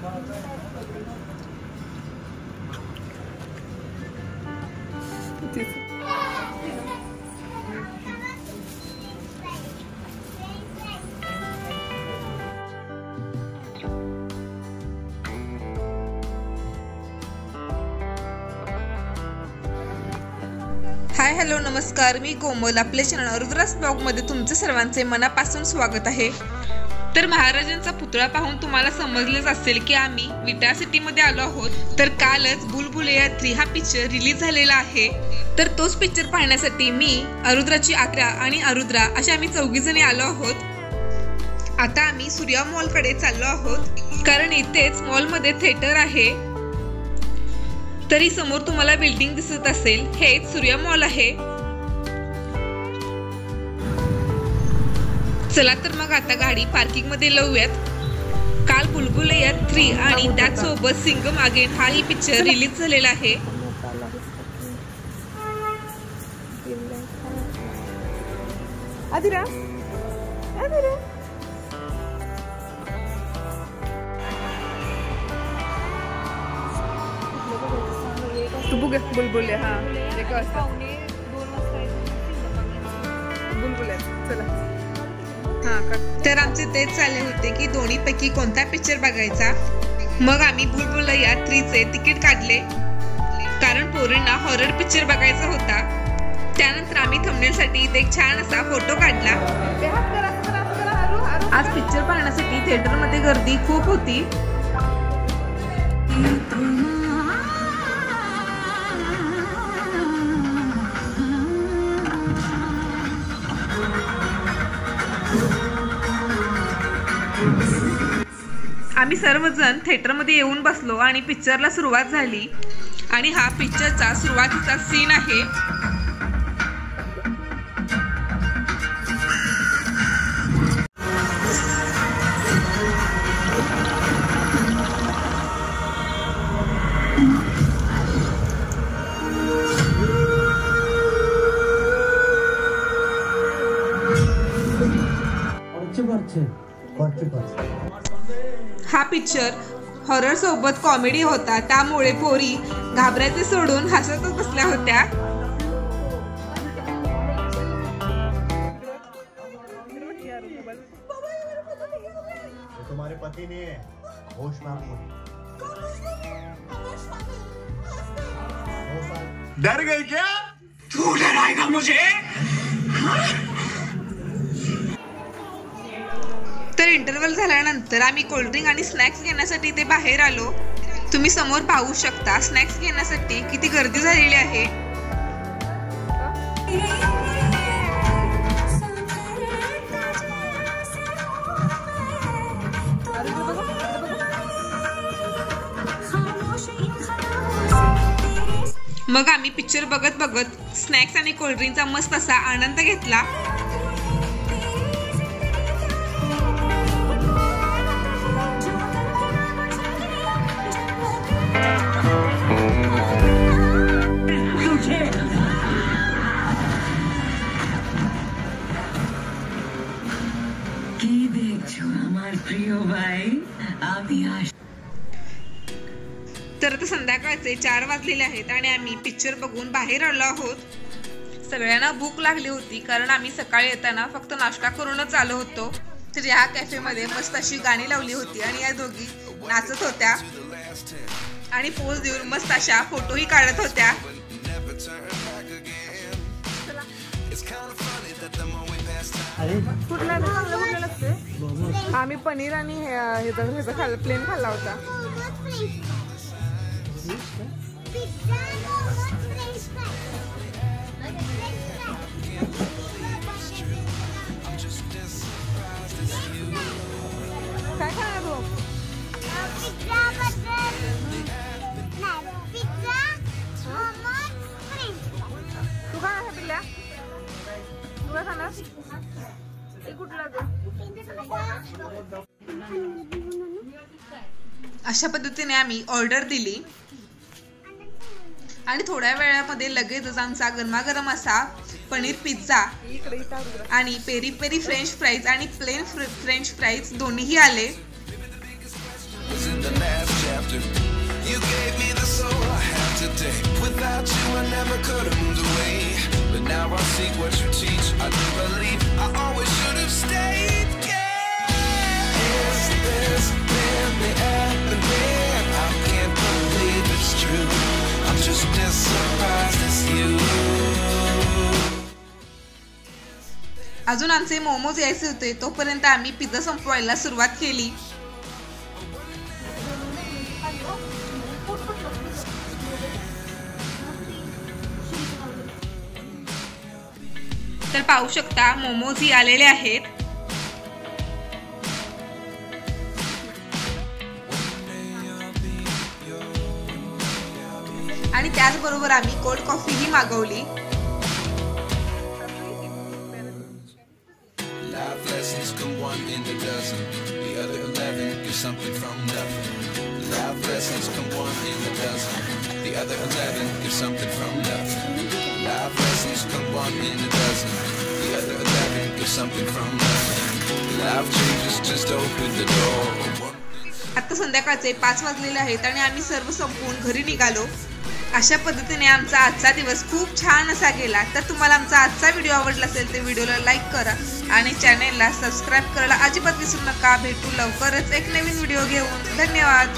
Hi hello नमस्कार, मी कोमल. आपल्या channel Rudras blog मध्ये तुमचे सर्वांचे मनापासून स्वागत आहे. तर महाराजांचा पुतळा पाहून तुम्हाला समजलेच असेल की आम्ही विटा सिटी मध्ये आलो आहोत. तर कालच बुलबुलैया 3 हा पिक्चर रिलीज झालेला आहे. तर तोच पिक्चर पाहण्यासाठी मी, अरुद्राची आत्या आणि अरुद्रा अशा आम्ही 4 जणी आलो आहोत. आता आम्ही सूर्या मॉल कडे चाललो आहोत, कारण इथेच मॉल मध्ये थिएटर आहे. तरी समोर तुम्हाला बिल्डिंग दिसत असेल, हेच सूर्या मॉल आहे. चला तर मग आता गाडी पार्किंग मध्ये लावूयात. काल बुलबुलैया 3 आणि त्याचसोबत सिंघम अगेन हा ही पिक्चर रिलीज झालेला आहे. आदिरा आदिरा तू बघ बुलबुलैया. हा एक वाजता बुलबुलैया. चला. तर आमचे तेच चालले होते की दोन्ही पैकी कोणता पिक्चर बघायचा. मग आम्ही बुलबुलैया 3 चे तिकीट काढले, कारण पोरींना हॉरर पिक्चर बघायचा होता. त्यानंतर आम्ही थंबनेल साठी इथे एक छान असा फोटो काढला. आज पिक्चर पाहण्यासाठी थिएटर मध्ये गर्दी खूप होती. आम्ही सर्वजण थिएटरमध्ये येऊन बसलो आणि पिक्चरला सुरुवात झाली. आणि हा पिक्चरचा सुरुवातीचा सीन आहे. हा पिक्चर हॉरर सोबत कॉमेडी होता, त्यामुळे पोरी घाबरायचे सोडून हसतच बसल्या होत्या. तुम्हारे पति ने होश में डर गई क्या? तू डराएगा मुझे? तर इंटरव्हल झाल्यानंतर आम्ही कोल्ड्रिंक आणि स्नॅक्स घेण्यासाठी ते बाहेर आलो. तुम्ही समोर पाहू शकता स्नॅक्स घेण्यासाठी किती गर्दी झालेली आहे. मग आम्ही पिक्चर बघत बघत स्नॅक्स आणि कोल्ड्रिंकचा मस्त असा आनंद घेतला. तर आता संध्याकाळचे 4 वाजलेले आहेत आणि आम्ही पिक्चर बघून बाहेर आलो आहोत. सगळ्यांना भूक लागली होती, कारण आम्ही सकाळी येताना फक्त नाश्ता करूनच आलो होतो. तर या कॅफे मध्ये मस्त अशी गाणी लावली होती आणि या दोघी नाचत होत्या आणि पोज देऊन मस्त अशा फोटोही काढत होत्या. आम्ही पनीर आणि प्लेन खाल्ला होता. काय खाणार तू? तू काय आहे पिल्ल्या? तू काय खाणार? कुठला अशा पद्धतीने आम्ही ऑर्डर दिली आणि थोड्या वेळामध्ये लगेचच आमचा गरमागरम असा पनीर पिझ्झा आणि पेरी पेरी फ्रेंच फ्राईज आणि प्लेन फ्रेंच फ्राईज दोन्हीही आले. never could have moved away, but now I see what you teach. I do believe I always should have stayed. Yeah, is this really happening? I can't believe it's true. I'm just as surprised as you. अजून आमचे मोमोज यायचे होते, तोपर्यंत आम्ही pizza संपवायला सुरुवात केली. तर पाहू शकता मोमोज ही आलेले आहेत. आणि त्याचबरोबर आम्ही कोल्ड कॉफी ही मागवली. Life lessons come one in a dozen. The other 11 get something from nothing. Life lessons come one in a dozen. The other 11 get something from nothing. Life lessons come one in a dozen. The other 11 get something from nothing. Life changes just open the door. आता संध्याकाळचे 5 वाजलेले आहेत आणि आम्ही सर्व संपवून घरी निघालो. अशा पद्धतीने आमचा आजचा दिवस खूप छान असा गेला. तर तुम्हाला आमचा आजचा व्हिडिओ आवडला असेल तर व्हिडिओला लाईक करा आणि चॅनेलला सबस्क्राईब करायला अजिबात विसरू नका. भेटू लवकरच एक नवीन व्हिडिओ घेऊन. धन्यवाद.